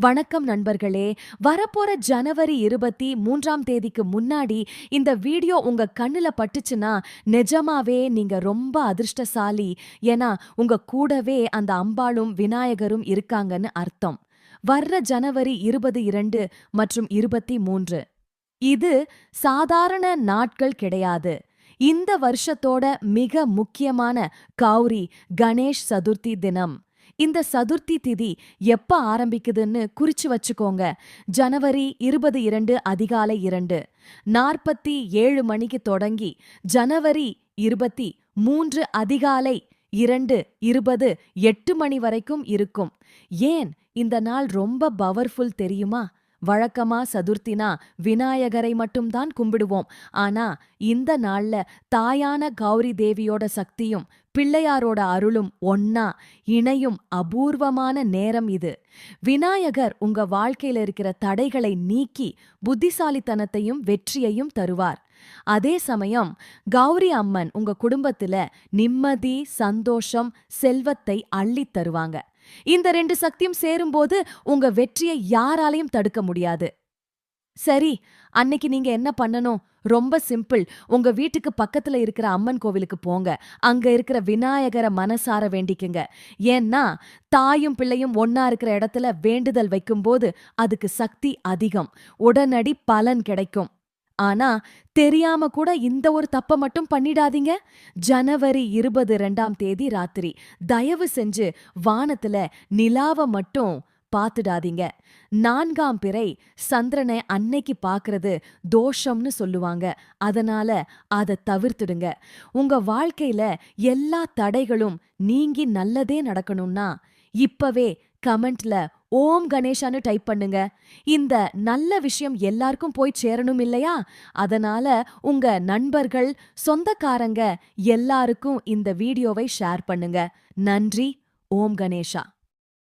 வணக்கம் நண்பர்களே. வரப்போற ஜனவரி 23ஆம் தேதிக்கு முன்னாடி இந்த வீடியோ உங்க கண்ணுல பட்டுச்சுன்னா, நிஜமாவே நீங்க ரொம்ப அதிர்ஷ்டசாலி. ஏன்னா, உங்க கூடவே அந்த அம்பாளும், விநாயகரும் இருக்காங்கன்னு அர்த்தம். வர்ற ஜனவரி 22 மற்றும் 23 இது சாதாரண நாட்கள் கிடையாது. இந்த வருஷத்தோட மிக முக்கியமான கௌரி கணேஷ் சதுர்த்தி தினம். இந்த சதுர்த்தி திதி எப்ப ஆரம்பிக்குதுன்னு குறிச்சு வச்சுக்கோங்க. ஜனவரி 22 அதிகாலை 2:47 மணிக்கு தொடங்கி ஜனவரி 23 அதிகாலை 2:20 8 மணி வரைக்கும் இருக்கும். ஏன் இந்த நாள் ரொம்ப பவர்ஃபுல் தெரியுமா? வழக்கமா சதுர்த்தினா விநாயகரை மட்டும்தான் கும்பிடுவோம். ஆனா இந்த நாள்ல தாயான கௌரி தேவியோட சக்தியும் பிள்ளையாரோட அருளும் ஒன்னா இணையும் அபூர்வமான நேரம் இது. விநாயகர் உங்க வாழ்க்கையில இருக்கிற தடைகளை நீக்கி புத்திசாலித்தனத்தையும் வெற்றியையும் தருவார். அதே சமயம் கௌரி அம்மன் உங்க குடும்பத்துல நிம்மதி, சந்தோஷம், செல்வத்தை அள்ளித் தருவாங்க. இந்த 2 சக்தியும் சேரும்போது உங்க வெற்றியை யாராலையும் தடுக்க முடியாது. சரி, அன்னைக்கு நீங்க என்ன பண்ணணும்? ரொம்ப சிம்பிள். உங்க வீட்டுக்கு பக்கத்துல இருக்கிற அம்மன் கோவிலுக்கு போங்க. அங்க இருக்கிற விநாயகர மனசார வேண்டிக்குங்க. ஏன்னா, தாயும் பிள்ளையும் ஒன்னா இருக்கிற இடத்துல வேண்டுதல் வைக்கும்போது அதுக்கு சக்தி அதிகம். உடனடி பலன் கிடைக்கும். ஆனா, தெரியாம கூட இந்த ஒரு தப்ப மட்டும் பண்ணிடாதீங்க. ஜனவரி 22ஆம் தேதி ராத்திரி தயவு செஞ்சு வானத்துல நிலாவ மட்டும் பாத்துடாதீங்க. 4ஆம் பிறை சந்திரனை அன்னைக்கு பாக்குறது தோஷம்னு சொல்லுவாங்க. அதனால அத தவிர்த்துடுங்க. உங்க வாழ்க்கையில எல்லா தடைகளும் நீங்கி நல்லதே நடக்கணும்னா இப்பவே கமெண்ட்ல ஓம் கணேஷான்னு டைப் பண்ணுங்க. இந்த நல்ல விஷயம் எல்லாருக்கும் போய் சேரணும் இல்லையா? அதனால உங்க நண்பர்கள், சொந்தக்காரங்க எல்லாருக்கும் இந்த வீடியோவை ஷேர் பண்ணுங்க. நன்றி. ஓம் கணேஷா.